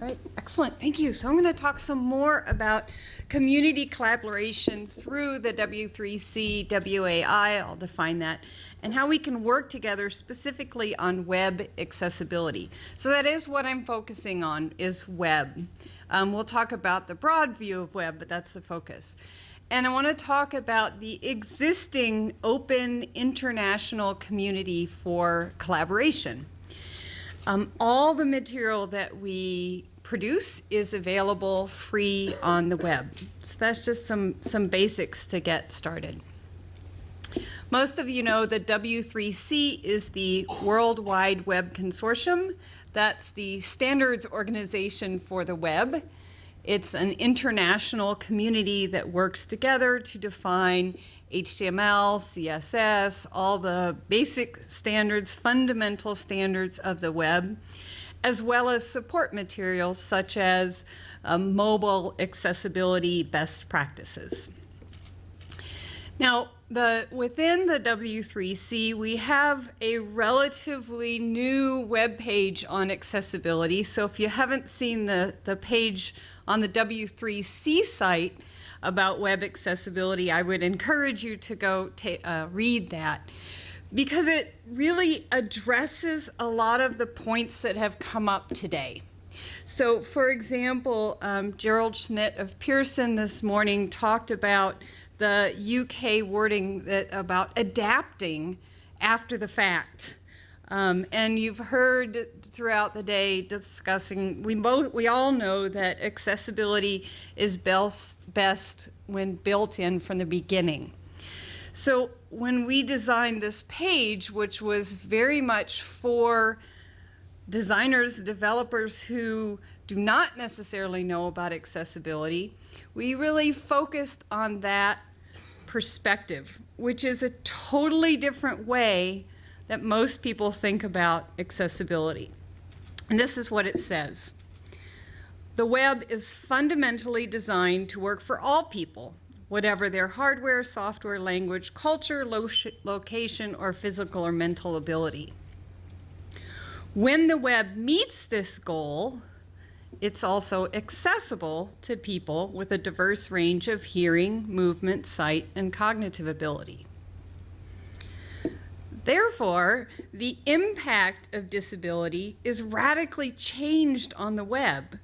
All right, excellent, thank you. So I'm going to talk some more about community collaboration through the W3C, WAI, I'll define that, and how we can work together specifically on web accessibility. So that is what I'm focusing on, is web. We'll talk about the broad view of web, but that's the focus. And I want to talk about the existing open international community for collaboration. All the material that we produce is available free on the web. So that's just some basics to get started. Most of you know that W3C is the World Wide Web Consortium. That's the standards organization for the web. It's an international community that works together to define HTML, CSS, all the basic standards, fundamental standards of the web, as well as support materials such as mobile accessibility best practices. Now, within the W3C, we have a relatively new web page on accessibility. So if you haven't seen the page on the W3C site about web accessibility, I would encourage you to go read that, because it really addresses a lot of the points that have come up today. So for example, Gerald Schmidt of Pearson this morning talked about the UK wording about adapting after the fact. And you've heard throughout the day discussing, we all know that accessibility is best when built in from the beginning. So when we designed this page, which was very much for designers, developers who do not necessarily know about accessibility, we really focused on that perspective, which is a totally different way that most people think about accessibility. And this is what it says. The web is fundamentally designed to work for all people, whatever their hardware, software, language, culture, location, or physical or mental ability. When the web meets this goal, it's also accessible to people with a diverse range of hearing, movement, sight, and cognitive ability. Therefore, the impact of disability is radically changed on the web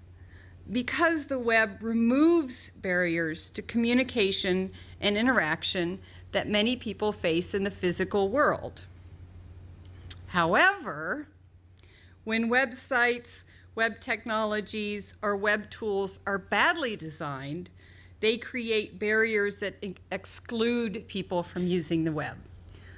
because the web removes barriers to communication and interaction that many people face in the physical world. However, when websites, web technologies, or web tools are badly designed, they create barriers that exclude people from using the web.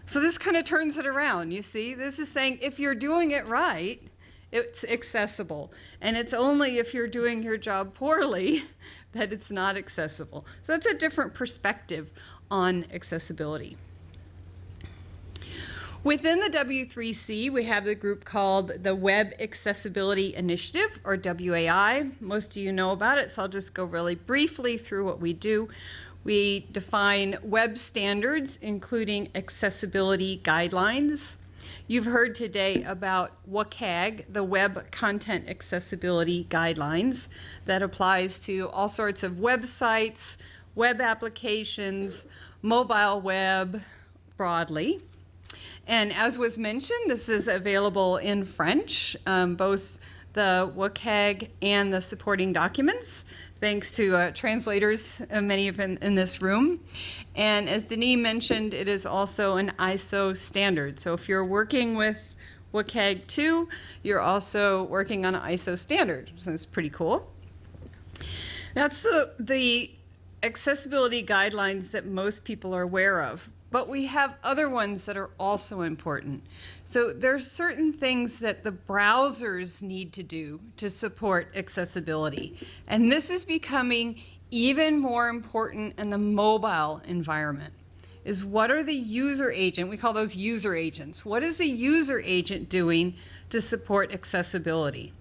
So this kind of turns it around, you see? This is saying if you're doing it right, it's accessible. And it's only if you're doing your job poorly that it's not accessible. So that's a different perspective on accessibility. Within the W3C, we have the group called the Web Accessibility Initiative, or WAI. Most of you know about it, so I'll just go really briefly through what we do. We define web standards, including accessibility guidelines. You've heard today about WCAG, the Web Content Accessibility Guidelines, that applies to all sorts of websites, web applications, mobile web broadly. And as was mentioned, this is available in French, both the WCAG and the supporting documents, thanks to translators, many of them in this room. And as Denis mentioned, it is also an ISO standard. So if you're working with WCAG 2, you're also working on an ISO standard, so it's pretty cool. That's the accessibility guidelines that most people are aware of. But we have other ones that are also important. So there's certain things that the browsers need to do to support accessibility. And this is becoming even more important in the mobile environment, is what are the user agent, we call those user agents. What is the user agent doing to support accessibility?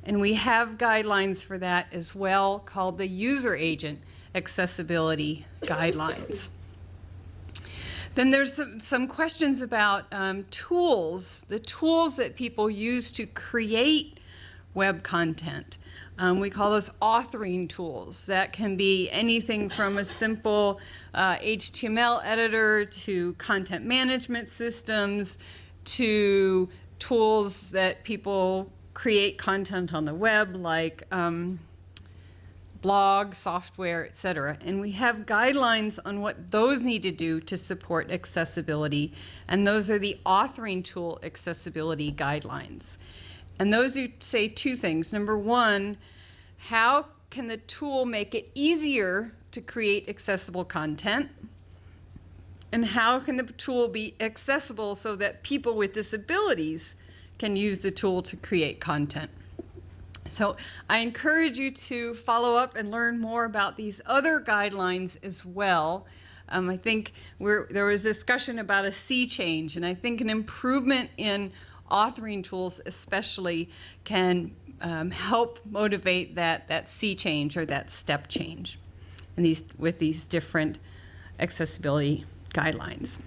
And we have guidelines for that as well, called the user agent accessibility guidelines. Then there's some questions about tools, the tools that people use to create web content. We call those authoring tools. That can be anything from a simple HTML editor to content management systems to tools that people create content on the web, like blog, software, etc. And we have guidelines on what those need to do to support accessibility. And those are the authoring tool accessibility guidelines. And those do say two things. Number one, how can the tool make it easier to create accessible content? And how can the tool be accessible so that people with disabilities can use the tool to create content? So I encourage you to follow up and learn more about these other guidelines as well. I think there was discussion about a sea change, and I think an improvement in authoring tools especially can help motivate that sea change or that step change with these different accessibility guidelines.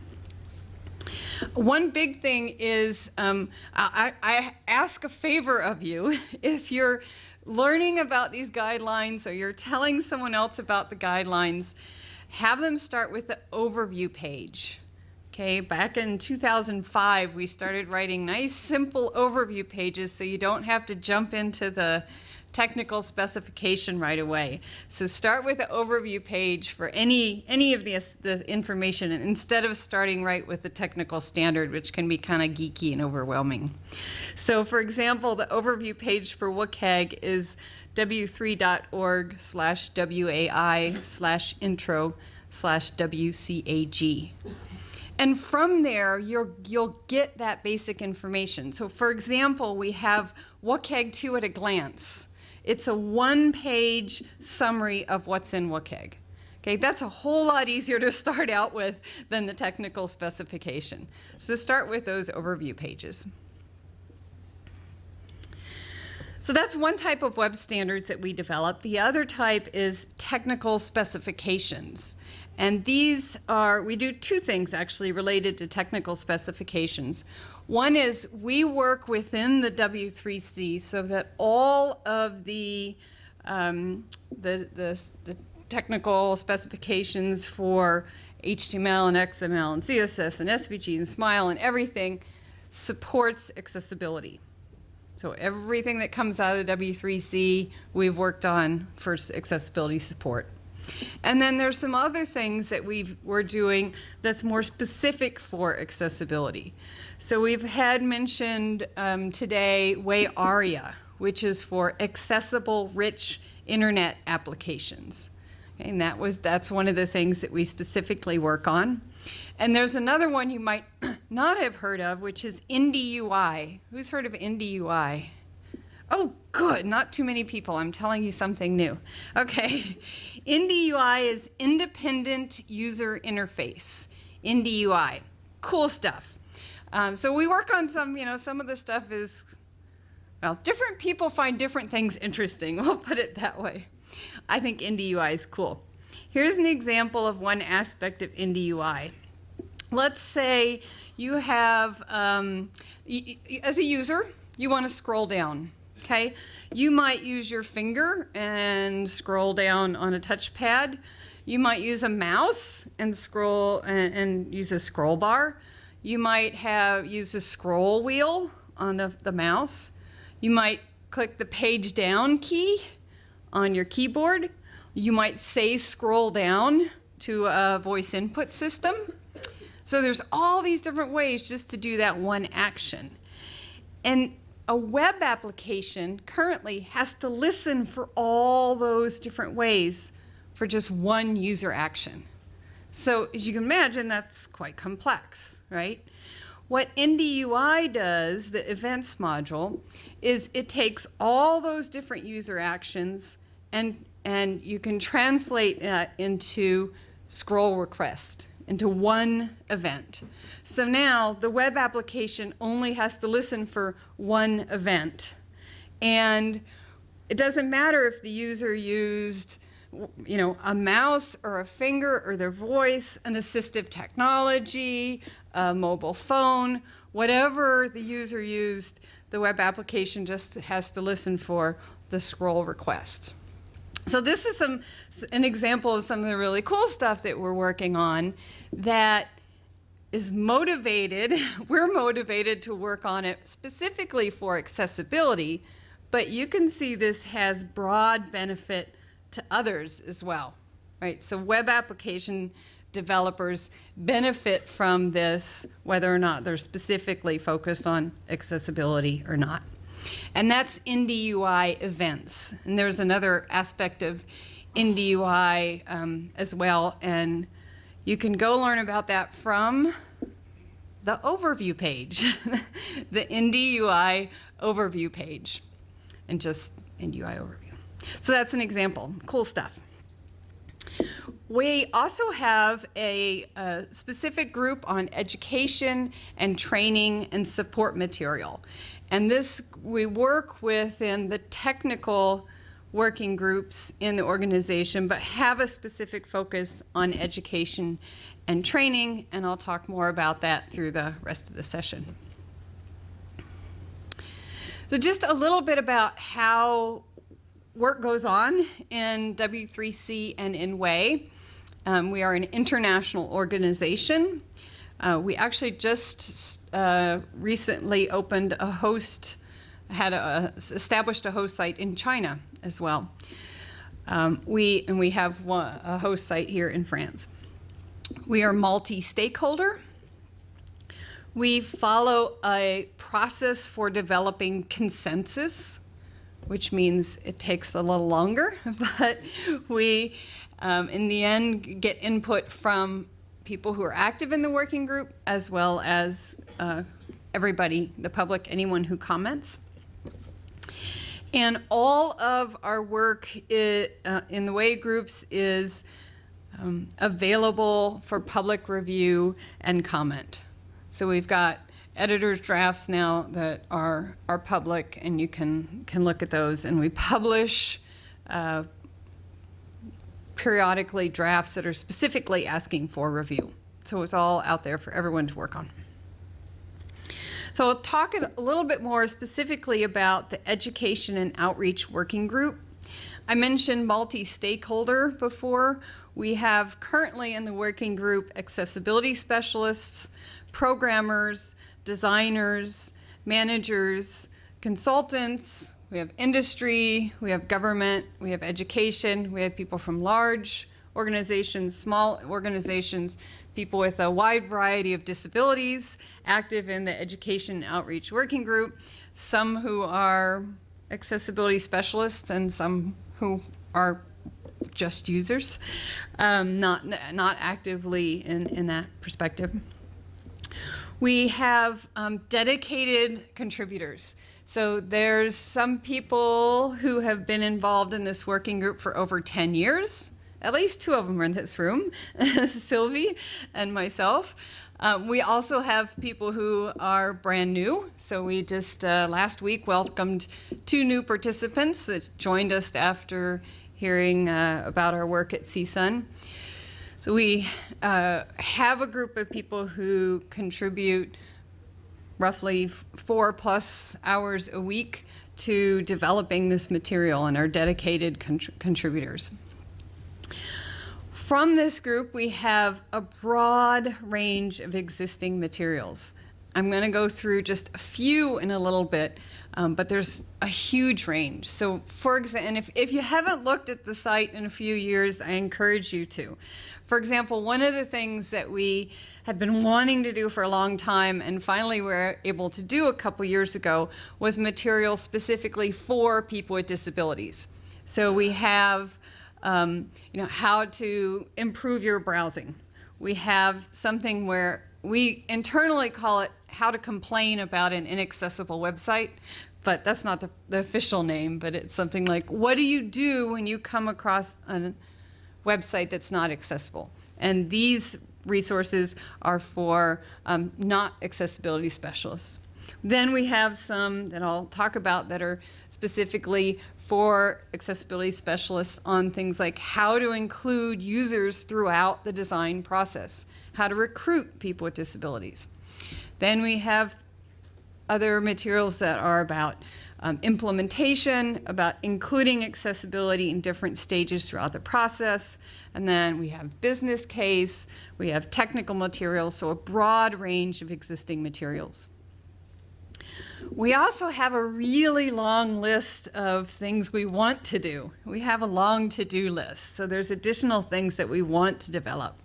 One big thing is I ask a favor of you. If you're learning about these guidelines or you're telling someone else about the guidelines, have them start with the overview page. Okay, back in 2005, we started writing nice, simple overview pages so you don't have to jump into the technical specification right away. So start with the overview page for any of the information, and instead of starting right with the technical standard, which can be kind of geeky and overwhelming. So for example, the overview page for WCAG is w3.org/wai/intro/WCAG. And from there, you'll get that basic information. So for example, we have WCAG 2 at a glance. It's a one-page summary of what's in WCAG. Okay, that's a whole lot easier to start out with than the technical specification. So start with those overview pages. So that's one type of web standards that we develop. The other type is technical specifications. And these are, we do two things actually related to technical specifications. One is we work within the W3C so that all of the technical specifications for HTML and XML and CSS and SVG and SMILE and everything supports accessibility. So everything that comes out of the W3C we've worked on for accessibility support. And then there's some other things that we're doing that's more specific for accessibility. So we've had mentioned today WAI-ARIA, which is for accessible rich internet applications. Okay, and that's one of the things that we specifically work on. And there's another one you might not have heard of, which is IndieUI. Who's heard of IndieUI? Oh, good. Not too many people. I'm telling you something new. Okay. IndieUI is Independent User Interface. IndieUI. Cool stuff. So we work on some of the stuff is, well, different people find different things interesting. We'll put it that way. I think IndieUI is cool. Here's an example of one aspect of IndieUI. Let's say you have, as a user, you want to scroll down. Okay, you might use your finger and scroll down on a touchpad. You might use a mouse and scroll and use a scroll bar. You might use a scroll wheel on the mouse. You might click the page down key on your keyboard. You might say scroll down to a voice input system. So there's all these different ways just to do that one action. And a web application currently has to listen for all those different ways for just one user action. So as you can imagine, that's quite complex, right? What IndieUI does, the events module, is it takes all those different user actions and you can translate that into scroll request, into one event. So now the web application only has to listen for one event. And it doesn't matter if the user used you know, a mouse or a finger or their voice, an assistive technology, a mobile phone, whatever the user used, the web application just has to listen for the scroll request. So this is an example of some of the really cool stuff that we're working on that is motivated. We're motivated to work on it specifically for accessibility, but you can see this has broad benefit to others as well, right? So web application developers benefit from this, whether or not they're specifically focused on accessibility or not. And that's Indie UI events. And there's another aspect of Indie UI as well, and you can go learn about that from the overview page, the Indie UI overview page, and just Indie UI overview. So that's an example, cool stuff. We also have a specific group on education and training and support material. And this we work within the technical working groups in the organization, but have a specific focus on education and training, and I'll talk more about that through the rest of the session. So just a little bit about how work goes on in W3C and in WAI. We are an international organization. We actually just recently opened a host, established a host site in China as well. We have a host site here in France. We are multi-stakeholder. We follow a process for developing consensus, which means it takes a little longer, but we, in the end, get input from people who are active in the working group, as well as everybody, the public, anyone who comments. And all of our work in the WAI groups is available for public review and comment. So we've got editor's drafts now that are public, and you can look at those. And we publish periodically drafts that are specifically asking for review. So it's all out there for everyone to work on. So I'll talk a little bit more specifically about the education and outreach working group. I mentioned multi-stakeholder before. We have currently in the working group accessibility specialists, programmers, designers, managers, consultants. We have industry, we have government, we have education, we have people from large organizations, small organizations, people with a wide variety of disabilities active in the education and outreach working group, some who are accessibility specialists and some who are just users, not actively in that perspective. We have dedicated contributors. So there's some people who have been involved in this working group for over 10 years. At least 2 of them are in this room, Sylvie and myself. We also have people who are brand new. So we just last week welcomed 2 new participants that joined us after hearing about our work at CSUN. So we have a group of people who contribute roughly 4+ hours a week to developing this material and are dedicated contributors. From this group, we have a broad range of existing materials. I'm going to go through just a few in a little bit, but there's a huge range. So for example, and if you haven't looked at the site in a few years, I encourage you to. For example, one of the things that we had been wanting to do for a long time and finally were able to do a couple years ago was material specifically for people with disabilities. So we have how to improve your browsing. We have something where we internally call it how to complain about an inaccessible website, but that's not the official name, but it's something like, what do you do when you come across a website that's not accessible? And these resources are for not accessibility specialists. Then we have some that I'll talk about that are specifically for accessibility specialists on things like how to include users throughout the design process, how to recruit people with disabilities. Then we have other materials that are about implementation, about including accessibility in different stages throughout the process. And then we have business case, we have technical materials, so a broad range of existing materials. We also have a really long list of things we want to do. We have a long to-do list, so there's additional things that we want to develop.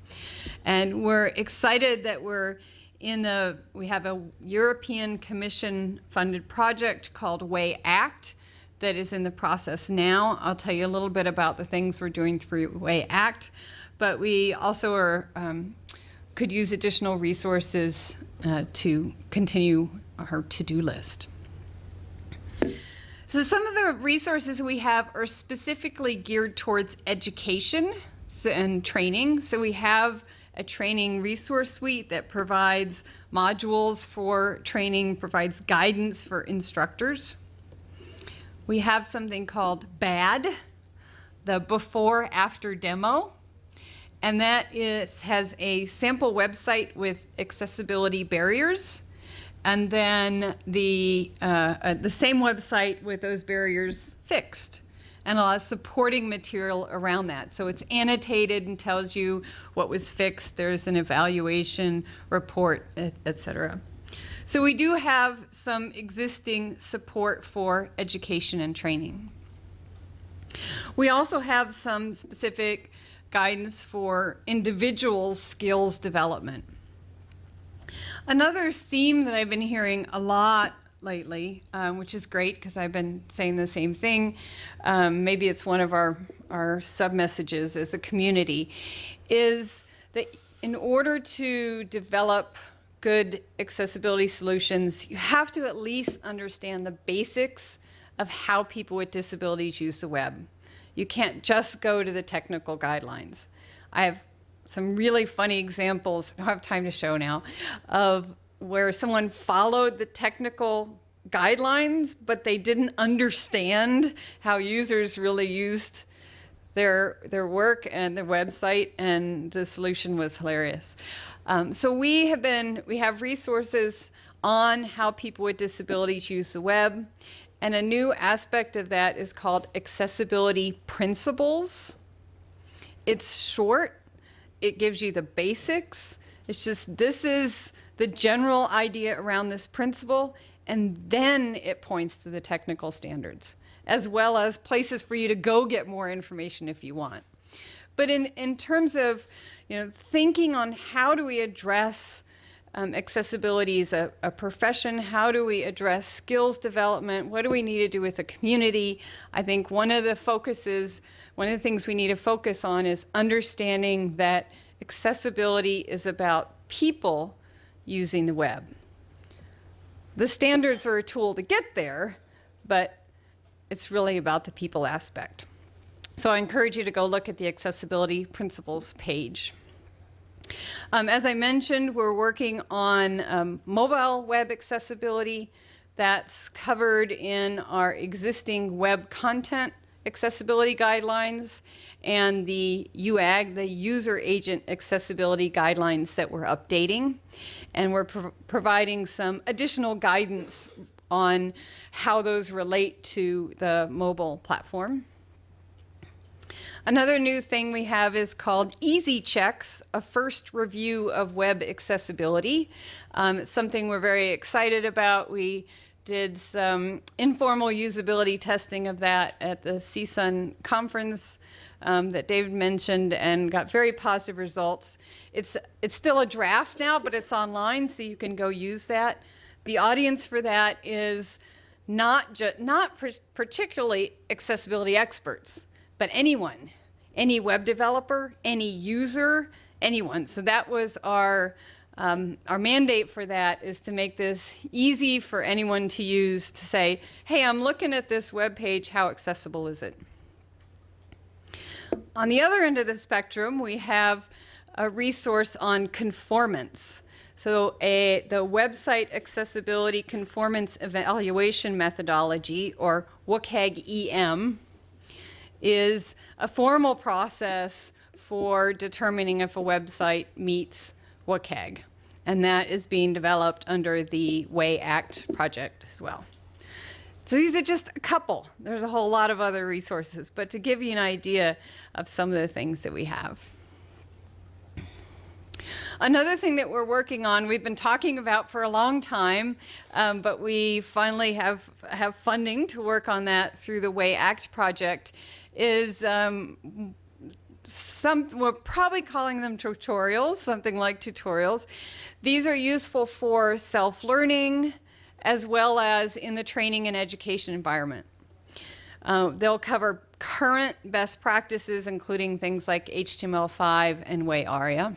And we're excited that we have a European Commission funded project called WAI-ACT that is in the process now. I'll tell you a little bit about the things we're doing through WAI-ACT, but we also could use additional resources to continue our to-do list. So some of the resources we have are specifically geared towards education and training. So we have a training resource suite that provides modules for training, provides guidance for instructors. We have something called BAD, the before-after demo, and that has a sample website with accessibility barriers, and then the same website with those barriers fixed, and a lot of supporting material around that. So it's annotated and tells you what was fixed. There's an evaluation report, etc. So we do have some existing support for education and training. We also have some specific guidance for individual skills development. Another theme that I've been hearing a lot lately, which is great because I've been saying the same thing, maybe it's one of our sub-messages as a community, is that in order to develop good accessibility solutions, you have to at least understand the basics of how people with disabilities use the web. You can't just go to the technical guidelines. I have some really funny examples, I don't have time to show now, of where someone followed the technical guidelines, but they didn't understand how users really used their work and their website, and the solution was hilarious. So we have resources on how people with disabilities use the web, and a new aspect of that is called accessibility principles. It's short, it gives you the basics. It's just, this is the general idea around this principle, and then it points to the technical standards, as well as places for you to go get more information if you want. But in terms of thinking on how do we address accessibility as a profession, how do we address skills development, what do we need to do with the community, I think one of the things we need to focus on is understanding that accessibility is about people using the web. The standards are a tool to get there, but it's really about the people aspect. So I encourage you to go look at the accessibility principles page. As I mentioned, we're working on mobile web accessibility. That's covered in our existing web content accessibility guidelines and the UAG, the User Agent Accessibility Guidelines that we're updating. And we're providing some additional guidance on how those relate to the mobile platform. Another new thing we have is called Easy Checks, a first review of web accessibility. It's something we're very excited about. We did some informal usability testing of that at the CSUN conference that David mentioned, and got very positive results. It's still a draft now, but it's online, so you can go use that. The audience for that is not particularly accessibility experts, but anyone, any web developer, any user, anyone. So that was our mandate for that, is to make this easy for anyone to use, to say, hey, I'm looking at this web page, how accessible is it? On the other end of the spectrum, we have a resource on conformance. So the Website Accessibility Conformance Evaluation Methodology, or WCAG-EM, is a formal process for determining if a website meets WCAG. And that is being developed under the WAI-ACT project as well. So these are just a couple. There's a whole lot of other resources, but to give you an idea of some of the things that we have. Another thing that we're working on, we've been talking about for a long time, but we finally have funding to work on that through the WAI-ACT project, is we're probably calling them tutorials, something like tutorials. These are useful for self-learning as well as in the training and education environment. They'll cover current best practices, including things like HTML5 and WAI-ARIA.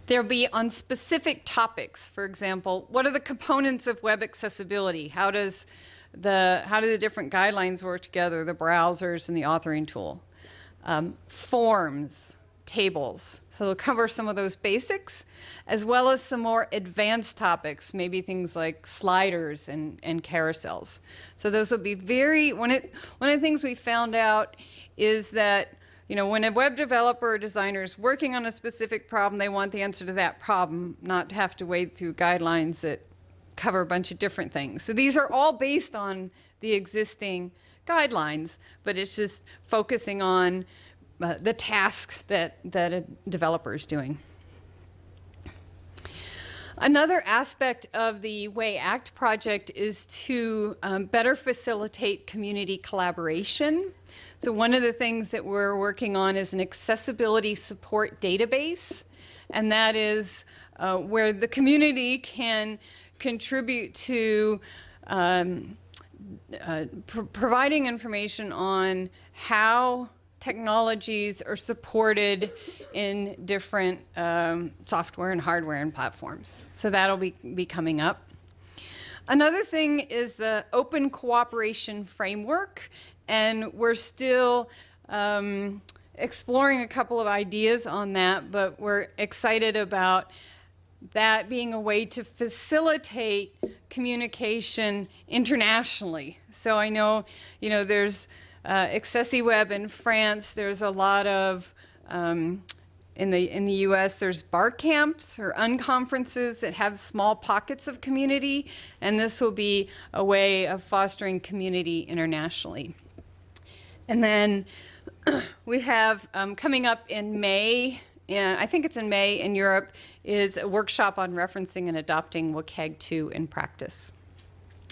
They'll be on specific topics. For example, what are the components of web accessibility? How do the different guidelines work together, the browsers and the authoring tool? Forms, tables. So they'll cover some of those basics, as well as some more advanced topics, maybe things like sliders and carousels. So those will be one of the things we found out is that, you know, when a web developer or designer is working on a specific problem, they want the answer to that problem, not to have to wade through guidelines that cover a bunch of different things. So these are all based on the existing guidelines, but it's just focusing on the task that a developer is doing. Another aspect of the WAI-ACT project is to better facilitate community collaboration. So one of the things that we're working on is an accessibility support database, and that is where the community can contribute to providing information on how technologies are supported in different software and hardware and platforms. So that'll be coming up. Another thing is the open cooperation framework, and we're still exploring a couple of ideas on that, but we're excited about that being a way to facilitate communication internationally. So I know, you know, there's AccessiWeb in France. There's a lot of in the U.S. there's bar camps or unconferences that have small pockets of community, and this will be a way of fostering community internationally. And then we have coming up in May, I think it's in May in Europe, is a workshop on referencing and adopting WCAG 2 in practice.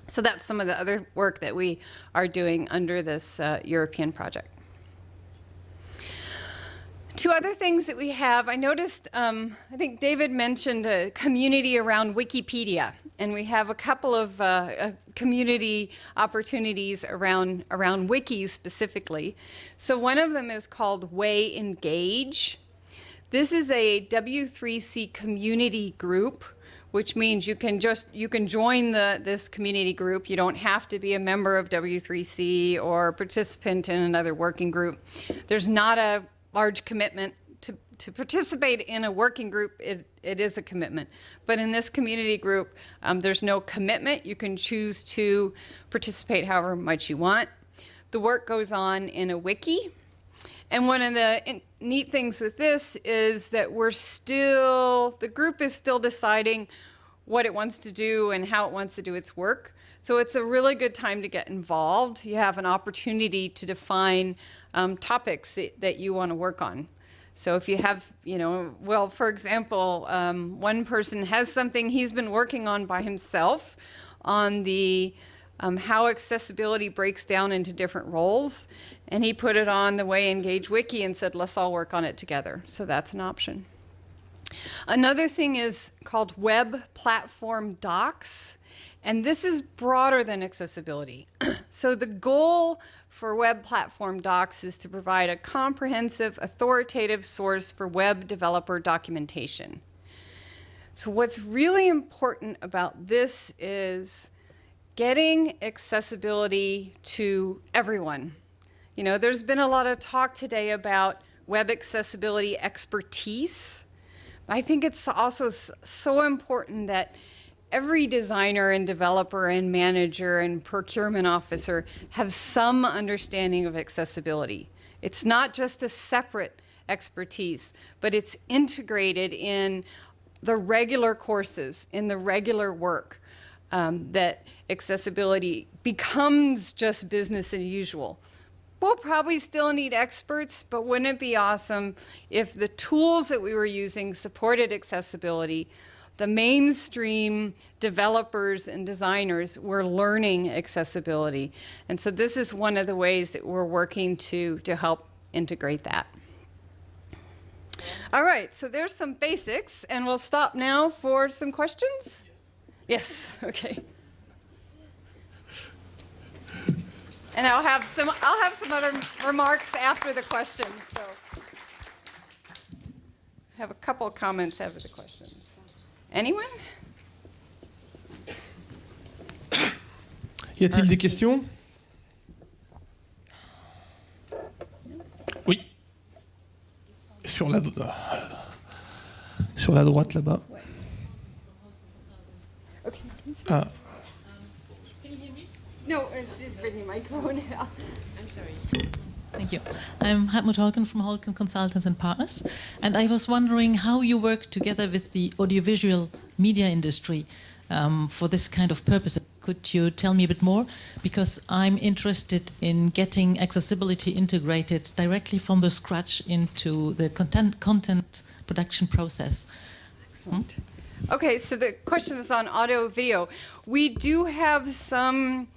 So that's some of the other work that we are doing under this European project. Two other things that we have, I noticed, I think David mentioned a community around Wikipedia, and we have a couple of community opportunities around wikis specifically. So one of them is called WAI-Engage. This is a W3C community group, which means you can join this community group. You don't have to be a member of W3C or a participant in another working group. There's not a large commitment to participate in a working group. It is a commitment. But in this community group, there's no commitment. You can choose to participate however much you want. The work goes on in a wiki. And one of the neat things with this is that the group is still deciding what it wants to do and how it wants to do its work. So it's a really good time to get involved. You have an opportunity to define topics that you want to work on. So if you have, well, for example, one person has something he's been working on by himself on the how accessibility breaks down into different roles, and he put it on the WAI-Engage wiki and said, let's all work on it together. So that's an option. Another thing is called Web Platform Docs, and this is broader than accessibility. So the goal for Web Platform Docs is to provide a comprehensive, authoritative source for web developer documentation. So what's really important about this is getting accessibility to everyone. There's been a lot of talk today about web accessibility expertise, I think it's also so important that every designer and developer and manager and procurement officer have some understanding of accessibility. It's not just a separate expertise, but it's integrated in the regular courses, in the regular work, that accessibility becomes just business as usual. We'll probably still need experts, but wouldn't it be awesome if the tools that we were using supported accessibility? The mainstream developers and designers were learning accessibility. And so this is one of the ways that we're working to help integrate that. All right, so there's some basics, and we'll stop now for some questions. Yes, okay. And I'll have some other remarks after the questions. So I have a couple of comments after the questions. Anyone? Y a-t-il des questions? Oui. Sur la droite là-bas. Okay. Ah. Can you hear me? No, it's just bringing my microphone out. I'm sorry. Thank you. I'm Hartmut Holken from Holken Consultants and Partners, and I was wondering how you work together with the audiovisual media industry for this kind of purpose. Could you tell me a bit more? Because I'm interested in getting accessibility integrated directly from the scratch into the content production process. Excellent. Okay, so the question is on audio video. We do have some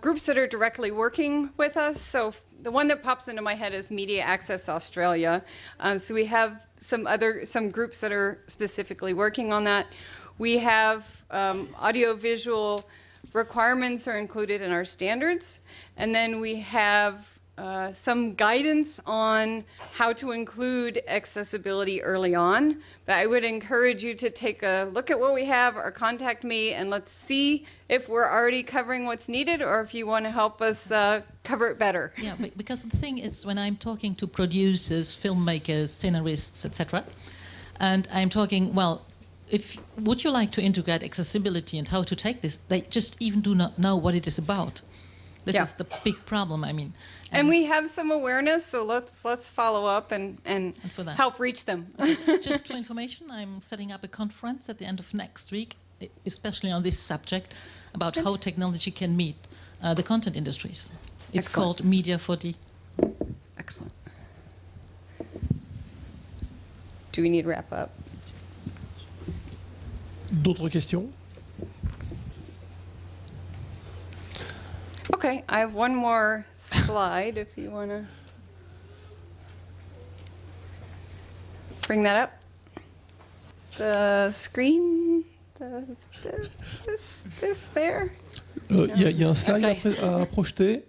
groups that are directly working with us. So the one that pops into my head is Media Access Australia. So we have some groups that are specifically working on that. We have audiovisual requirements are included in our standards, and then we have some guidance on how to include accessibility early on. But I would encourage you to take a look at what we have or contact me, and let's see if we're already covering what's needed or if you want to help us cover it better. Yeah, because the thing is, when I'm talking to producers, filmmakers, scenarists, etc., and I'm talking, well, would you like to integrate accessibility and how to take this? They just even do not know what it is about. This is the big problem, I mean. And we have some awareness, so let's follow up and help reach them. Okay. Just for information, I'm setting up a conference at the end of next week, especially on this subject, about how technology can meet the content industries. It's called Media for D. Excellent. Do we need to wrap up? D'autres questions? Okay, I have one more slide if you want to bring that up. The screen, this there. Y a un slide à projeter.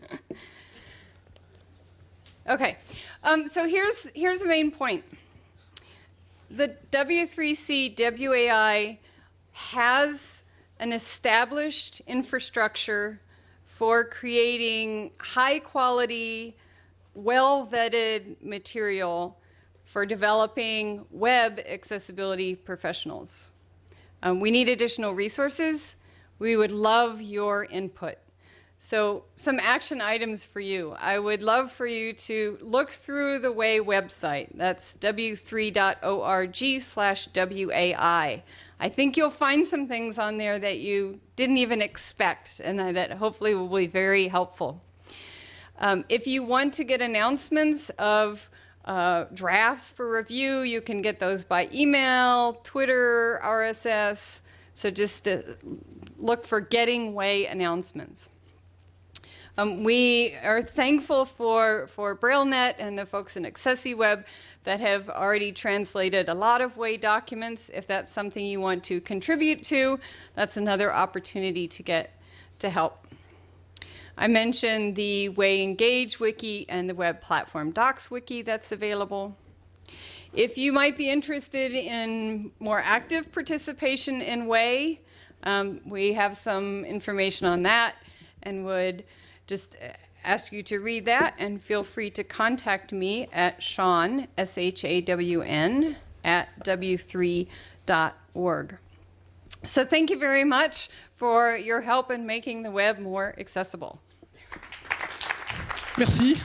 Okay, so here's the main point. The W3C WAI has an established infrastructure for creating high-quality, well-vetted material for developing web accessibility professionals. We need additional resources. We would love your input. So some action items for you. I would love for you to look through the WAI website. That's w3.org/WAI. I think you'll find some things on there that you didn't even expect, and that hopefully will be very helpful. If you want to get announcements of drafts for review, you can get those by email, Twitter, RSS. So just look for Getting WAI announcements. We are thankful for BrailleNet and the folks in AccessiWeb that have already translated a lot of WAI documents. If that's something you want to contribute to, that's another opportunity to help. I mentioned the WAI Engage Wiki and the Web Platform Docs Wiki that's available. If you might be interested in more active participation in WAI, we have some information on that and would just ask you to read that, and feel free to contact me at Shawn, S-H-A-W-N, at w3.org. So thank you very much for your help in making the web more accessible. Merci.